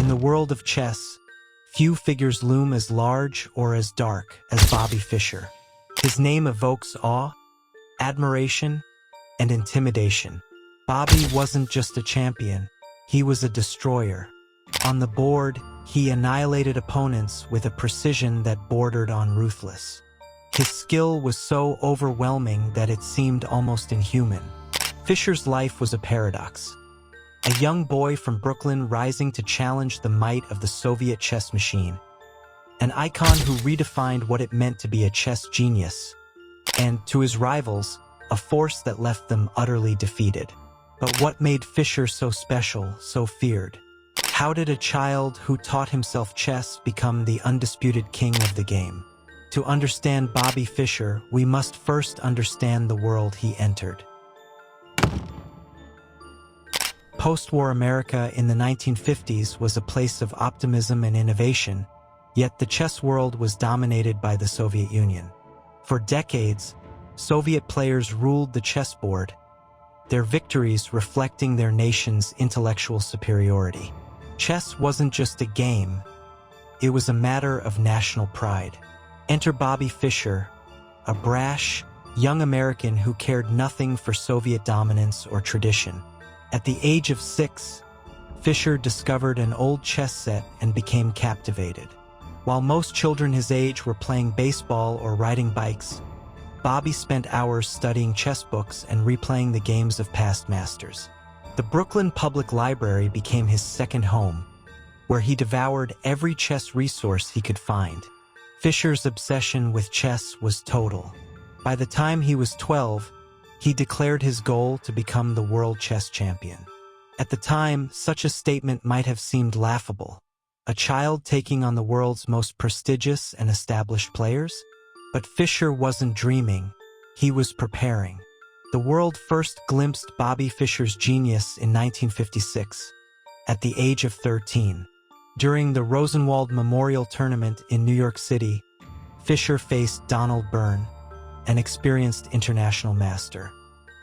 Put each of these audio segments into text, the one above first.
In the world of chess, few figures loom as large or as dark as Bobby Fischer. His name evokes awe, admiration, and intimidation. Bobby wasn't just a champion, he was a destroyer. On the board, he annihilated opponents with a precision that bordered on ruthless. His skill was so overwhelming that it seemed almost inhuman. Fischer's life was a paradox. A young boy from Brooklyn rising to challenge the might of the Soviet chess machine. An icon who redefined what it meant to be a chess genius. And, to his rivals, a force that left them utterly defeated. But what made Fischer so special, so feared? How did a child who taught himself chess become the undisputed king of the game? To understand Bobby Fischer, we must first understand the world he entered. Post-war America in the 1950s was a place of optimism and innovation, yet the chess world was dominated by the Soviet Union. For decades, Soviet players ruled the chessboard, their victories reflecting their nation's intellectual superiority. Chess wasn't just a game, it was a matter of national pride. Enter Bobby Fischer, a brash, young American who cared nothing for Soviet dominance or tradition. At the age of 6, Fischer discovered an old chess set and became captivated. While most children his age were playing baseball or riding bikes, Bobby spent hours studying chess books and replaying the games of past masters. The Brooklyn Public Library became his second home, where he devoured every chess resource he could find. Fischer's obsession with chess was total. By the time he was 12, he declared his goal to become the world chess champion. At the time, such a statement might have seemed laughable. A child taking on the world's most prestigious and established players? But Fischer wasn't dreaming, he was preparing. The world first glimpsed Bobby Fischer's genius in 1956, at the age of 13. During the Rosenwald Memorial Tournament in New York City, Fischer faced Donald Byrne, an experienced international master.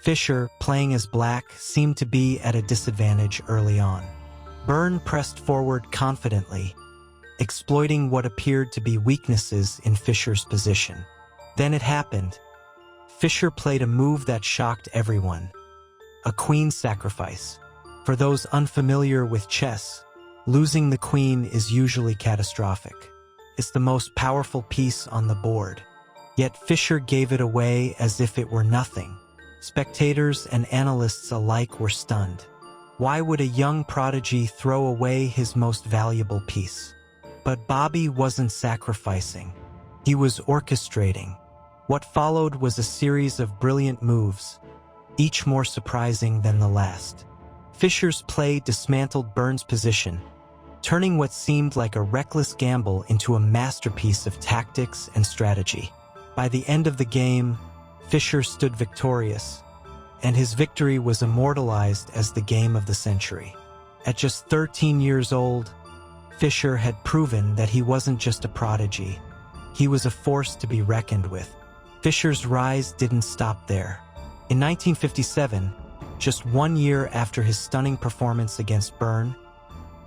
Fischer, playing as black, seemed to be at a disadvantage early on. Byrne pressed forward confidently, exploiting what appeared to be weaknesses in Fischer's position. Then it happened. Fischer played a move that shocked everyone. A queen sacrifice. For those unfamiliar with chess, losing the queen is usually catastrophic. It's the most powerful piece on the board. Yet Fischer gave it away as if it were nothing. Spectators and analysts alike were stunned. Why would a young prodigy throw away his most valuable piece? But Bobby wasn't sacrificing. He was orchestrating. What followed was a series of brilliant moves, each more surprising than the last. Fischer's play dismantled Byrne's position, turning what seemed like a reckless gamble into a masterpiece of tactics and strategy. By the end of the game, Fischer stood victorious, and his victory was immortalized as the game of the century. At just 13 years old, Fischer had proven that he wasn't just a prodigy. He was a force to be reckoned with. Fischer's rise didn't stop there. In 1957, just 1 year after his stunning performance against Byrne,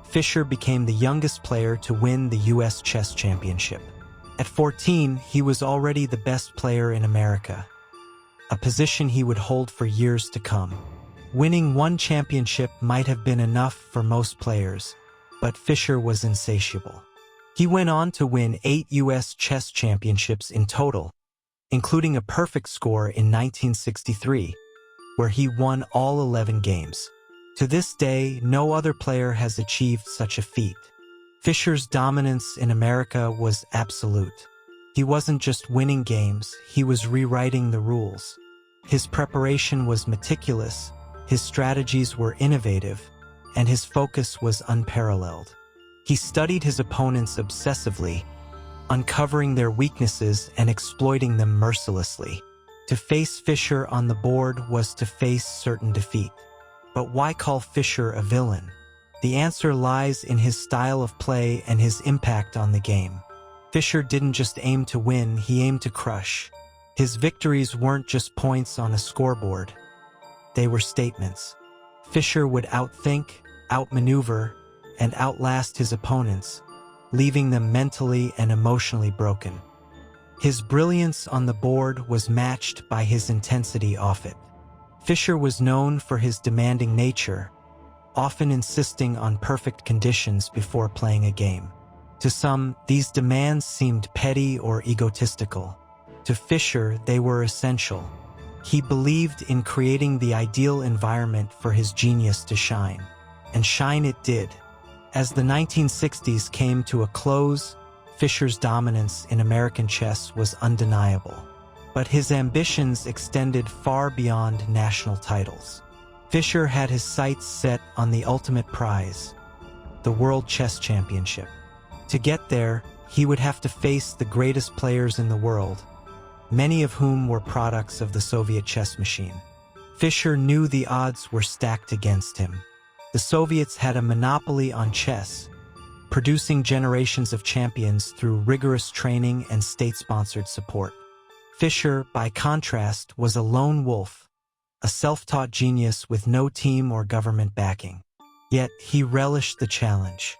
Fischer became the youngest player to win the U.S. Chess Championship. At 14, he was already the best player in America, a position he would hold for years to come. Winning one championship might have been enough for most players, but Fischer was insatiable. He went on to win 8 U.S. chess championships in total, including a perfect score in 1963, where he won all 11 games. To this day, no other player has achieved such a feat. Fischer's dominance in America was absolute. He wasn't just winning games, he was rewriting the rules. His preparation was meticulous, his strategies were innovative, and his focus was unparalleled. He studied his opponents obsessively, uncovering their weaknesses and exploiting them mercilessly. To face Fischer on the board was to face certain defeat. But why call Fischer a villain? The answer lies in his style of play and his impact on the game. Fischer didn't just aim to win, he aimed to crush. His victories weren't just points on a scoreboard. They were statements. Fischer would outthink, outmaneuver, and outlast his opponents, leaving them mentally and emotionally broken. His brilliance on the board was matched by his intensity off it. Fischer was known for his demanding nature, often insisting on perfect conditions before playing a game. To some, these demands seemed petty or egotistical. To Fischer, they were essential. He believed in creating the ideal environment for his genius to shine. And shine it did. As the 1960s came to a close, Fischer's dominance in American chess was undeniable. But his ambitions extended far beyond national titles. Fischer had his sights set on the ultimate prize, the World Chess Championship. To get there, he would have to face the greatest players in the world, many of whom were products of the Soviet chess machine. Fischer knew the odds were stacked against him. The Soviets had a monopoly on chess, producing generations of champions through rigorous training and state-sponsored support. Fischer, by contrast, was a lone wolf, a self-taught genius with no team or government backing. Yet he relished the challenge.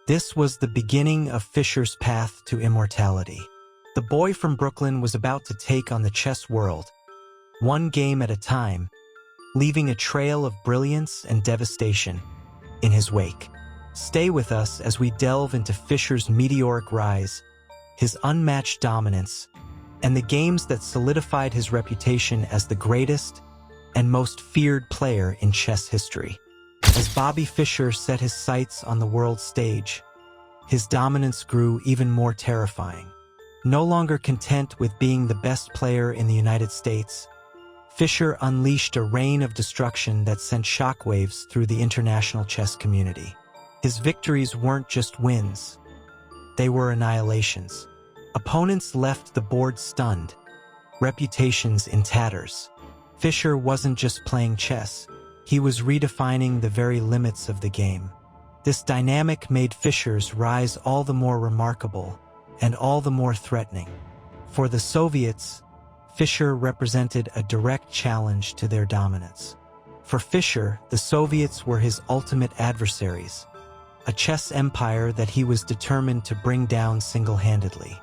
This was the beginning of Fischer's path to immortality. The boy from Brooklyn was about to take on the chess world, one game at a time, leaving a trail of brilliance and devastation in his wake. Stay with us as we delve into Fischer's meteoric rise, his unmatched dominance, and the games that solidified his reputation as the greatest and most feared player in chess history. As Bobby Fischer set his sights on the world stage, his dominance grew even more terrifying. No longer content with being the best player in the United States, Fischer unleashed a reign of destruction that sent shockwaves through the international chess community. His victories weren't just wins, they were annihilations. Opponents left the board stunned, reputations in tatters. Fischer wasn't just playing chess, he was redefining the very limits of the game. This dynamic made Fischer's rise all the more remarkable and all the more threatening. For the Soviets, Fischer represented a direct challenge to their dominance. For Fischer, the Soviets were his ultimate adversaries, a chess empire that he was determined to bring down single-handedly.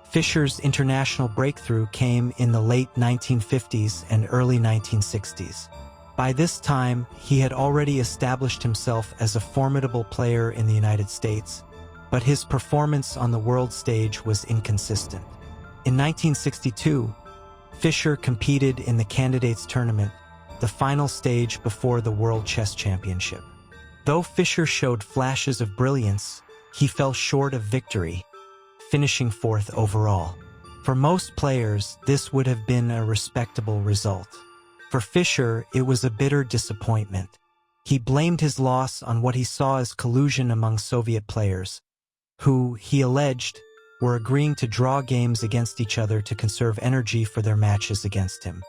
Fischer's international breakthrough came in the late 1950s and early 1960s. By this time, he had already established himself as a formidable player in the United States, but his performance on the world stage was inconsistent. In 1962, Fischer competed in the Candidates Tournament, the final stage before the World Chess Championship. Though Fischer showed flashes of brilliance, he fell short of victory, finishing fourth overall. For most players, this would have been a respectable result. For Fischer, it was a bitter disappointment. He blamed his loss on what he saw as collusion among Soviet players, who, he alleged, were agreeing to draw games against each other to conserve energy for their matches against him.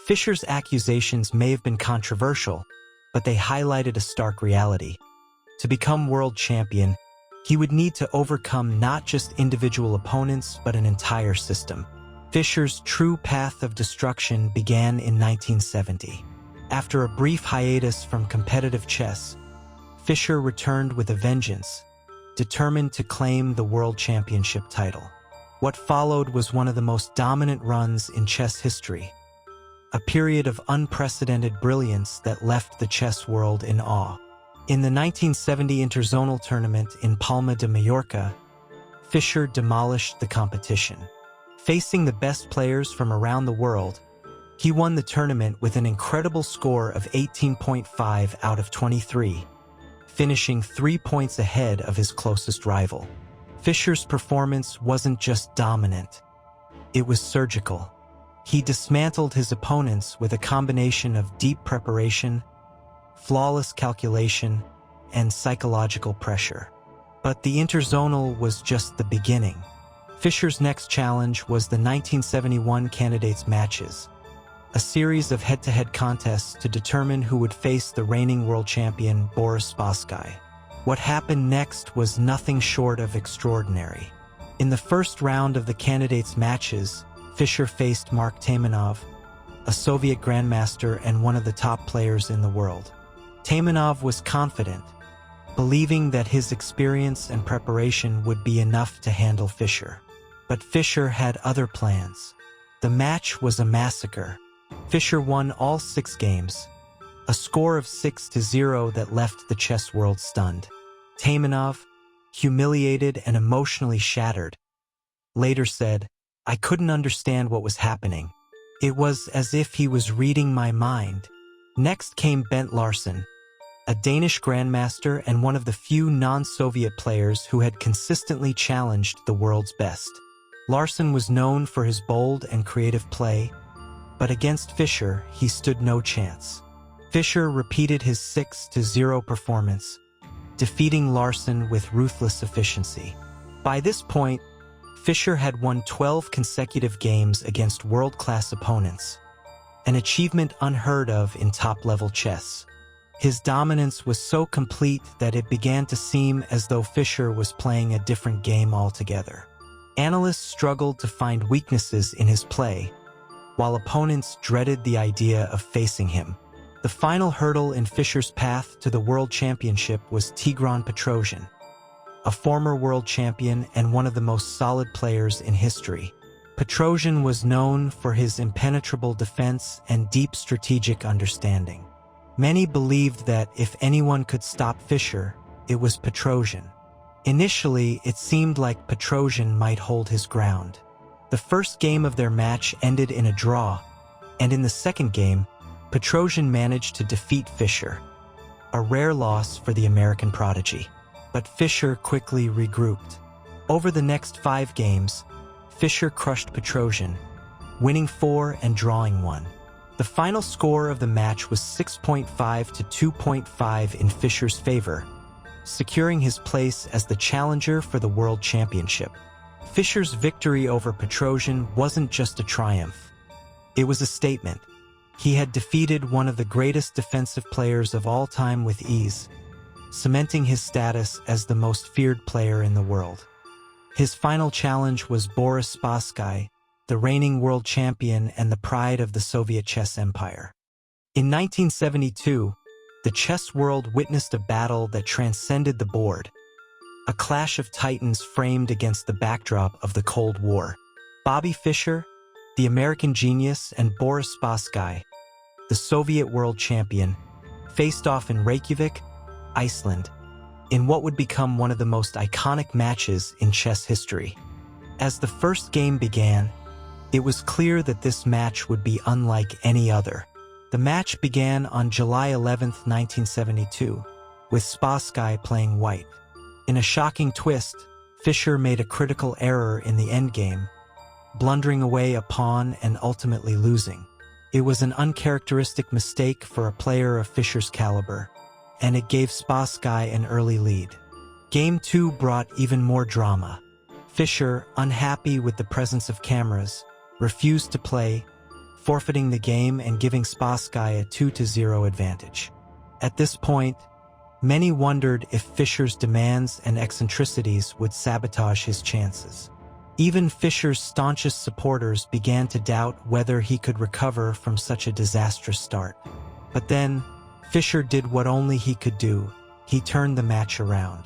Fischer's accusations may have been controversial, but they highlighted a stark reality. To become world champion, he would need to overcome not just individual opponents, but an entire system. Fischer's true path of destruction began in 1970. After a brief hiatus from competitive chess, Fischer returned with a vengeance, determined to claim the World Championship title. What followed was one of the most dominant runs in chess history, a period of unprecedented brilliance that left the chess world in awe. In the 1970 Interzonal Tournament in Palma de Mallorca, Fischer demolished the competition. Facing the best players from around the world, he won the tournament with an incredible score of 18.5 out of 23, finishing 3 points ahead of his closest rival. Fischer's performance wasn't just dominant, it was surgical. He dismantled his opponents with a combination of deep preparation, flawless calculation, and psychological pressure. But the Interzonal was just the beginning. Fischer's next challenge was the 1971 Candidates Matches, a series of head-to-head contests to determine who would face the reigning world champion Boris Spassky. What happened next was nothing short of extraordinary. In the first round of the Candidates Matches, Fischer faced Mark Taimanov, a Soviet grandmaster and one of the top players in the world. Taimanov was confident, believing that his experience and preparation would be enough to handle Fischer. But Fischer had other plans. The match was a massacre. Fischer won all 6 games, a score of 6-0 that left the chess world stunned. Taimanov, humiliated and emotionally shattered, later said, "I couldn't understand what was happening. It was as if he was reading my mind." Next came Bent Larsen, a Danish grandmaster and one of the few non-Soviet players who had consistently challenged the world's best. Larsen was known for his bold and creative play, but against Fischer, he stood no chance. Fischer repeated his 6-0 performance, defeating Larsen with ruthless efficiency. By this point, Fischer had won 12 consecutive games against world-class opponents, an achievement unheard of in top-level chess. His dominance was so complete that it began to seem as though Fischer was playing a different game altogether. Analysts struggled to find weaknesses in his play, while opponents dreaded the idea of facing him. The final hurdle in Fischer's path to the World Championship was Tigran Petrosian, a former world champion and one of the most solid players in history. Petrosian was known for his impenetrable defense and deep strategic understanding. Many believed that if anyone could stop Fischer, it was Petrosian. Initially, it seemed like Petrosian might hold his ground. The first game of their match ended in a draw, and in the second game, Petrosian managed to defeat Fischer, a rare loss for the American prodigy. But Fischer quickly regrouped. Over the next 5 games, Fischer crushed Petrosian, winning 4 and drawing 1. The final score of the match was 6.5 to 2.5 in Fischer's favor, securing his place as the challenger for the World Championship. Fischer's victory over Petrosian wasn't just a triumph. It was a statement. He had defeated one of the greatest defensive players of all time with ease, cementing his status as the most feared player in the world. His final challenge was Boris Spassky, the reigning world champion and the pride of the Soviet chess empire. In 1972, the chess world witnessed a battle that transcended the board, a clash of titans framed against the backdrop of the Cold War. Bobby Fischer, the American genius, and Boris Spassky, the Soviet world champion, faced off in Reykjavik, Iceland, in what would become one of the most iconic matches in chess history. As the first game began, it was clear that this match would be unlike any other. The match began on July 11, 1972, with Spassky playing white. In a shocking twist, Fischer made a critical error in the endgame, blundering away a pawn and ultimately losing. It was an uncharacteristic mistake for a player of Fischer's caliber, and it gave Spassky an early lead. Game 2 brought even more drama. Fischer, unhappy with the presence of cameras, refused to play, forfeiting the game and giving Spassky a 2-0 advantage. At this point, many wondered if Fischer's demands and eccentricities would sabotage his chances. Even Fischer's staunchest supporters began to doubt whether he could recover from such a disastrous start. But then, Fischer did what only he could do. He turned the match around.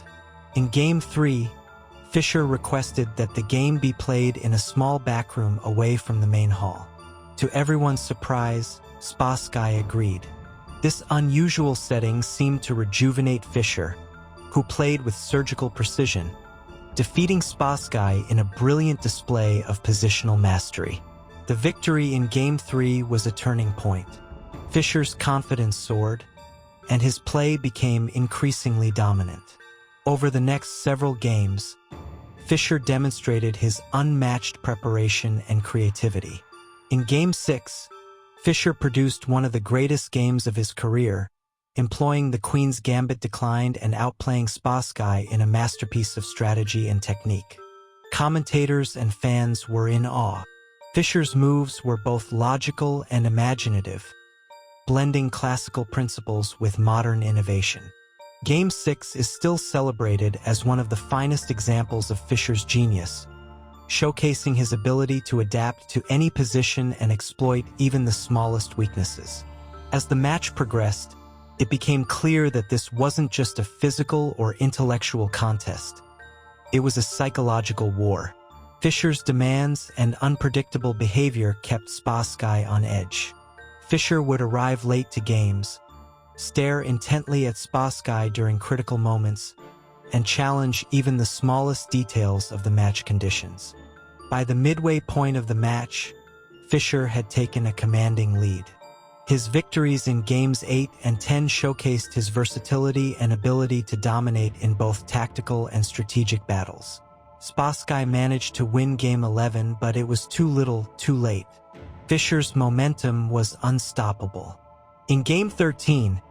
In Game 3, Fischer requested that the game be played in a small backroom away from the main hall. To everyone's surprise, Spassky agreed. This unusual setting seemed to rejuvenate Fischer, who played with surgical precision, defeating Spassky in a brilliant display of positional mastery. The victory in Game 3 was a turning point. Fischer's confidence soared, and his play became increasingly dominant. Over the next several games, Fischer demonstrated his unmatched preparation and creativity. In Game 6, Fischer produced one of the greatest games of his career, employing the Queen's Gambit declined and outplaying Spassky in a masterpiece of strategy and technique. Commentators and fans were in awe. Fischer's moves were both logical and imaginative, blending classical principles with modern innovation. Game 6 is still celebrated as one of the finest examples of Fischer's genius, showcasing his ability to adapt to any position and exploit even the smallest weaknesses. As the match progressed, it became clear that this wasn't just a physical or intellectual contest. It was a psychological war. Fischer's demands and unpredictable behavior kept Spassky on edge. Fischer would arrive late to games, stare intently at Spassky during critical moments, and challenge even the smallest details of the match conditions. By the midway point of the match, Fischer had taken a commanding lead. His victories in Games 8 and 10 showcased his versatility and ability to dominate in both tactical and strategic battles. Spassky managed to win Game 11, but it was too little, too late. Fischer's momentum was unstoppable. In Game 13,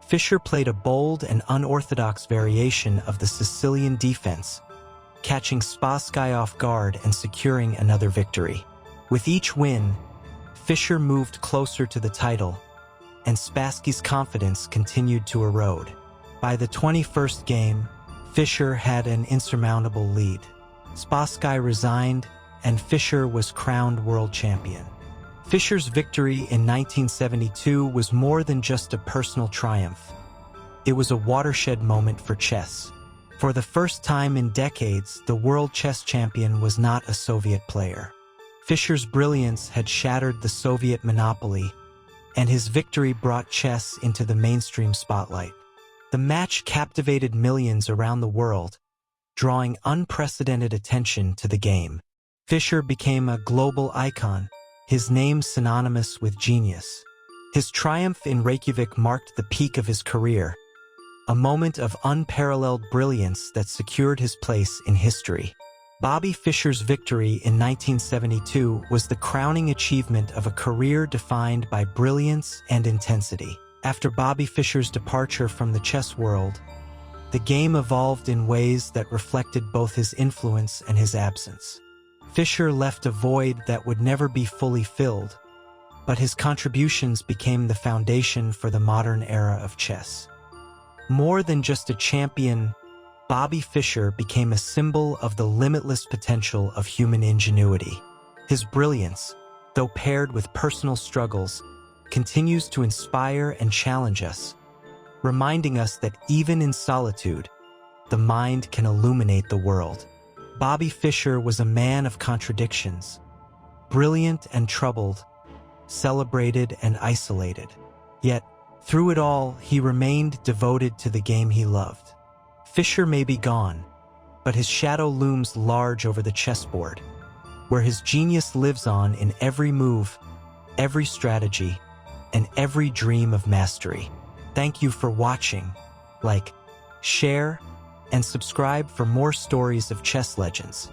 Fischer played a bold and unorthodox variation of the Sicilian defense, catching Spassky off guard and securing another victory. With each win, Fischer moved closer to the title, and Spassky's confidence continued to erode. By the 21st game, Fischer had an insurmountable lead. Spassky resigned, and Fischer was crowned world champion. Fischer's victory in 1972 was more than just a personal triumph. It was a watershed moment for chess. For the first time in decades, the world chess champion was not a Soviet player. Fischer's brilliance had shattered the Soviet monopoly, and his victory brought chess into the mainstream spotlight. The match captivated millions around the world, drawing unprecedented attention to the game. Fischer became a global icon, his name synonymous with genius. His triumph in Reykjavik marked the peak of his career, a moment of unparalleled brilliance that secured his place in history. Bobby Fischer's victory in 1972 was the crowning achievement of a career defined by brilliance and intensity. After Bobby Fischer's departure from the chess world, the game evolved in ways that reflected both his influence and his absence. Fischer left a void that would never be fully filled, but his contributions became the foundation for the modern era of chess. More than just a champion, Bobby Fischer became a symbol of the limitless potential of human ingenuity. His brilliance, though paired with personal struggles, continues to inspire and challenge us, reminding us that even in solitude, the mind can illuminate the world. Bobby Fischer was a man of contradictions, brilliant and troubled, celebrated and isolated. Yet, through it all, he remained devoted to the game he loved. Fischer may be gone, but his shadow looms large over the chessboard, where his genius lives on in every move, every strategy, and every dream of mastery. Thank you for watching. Like, share, and subscribe for more stories of chess legends.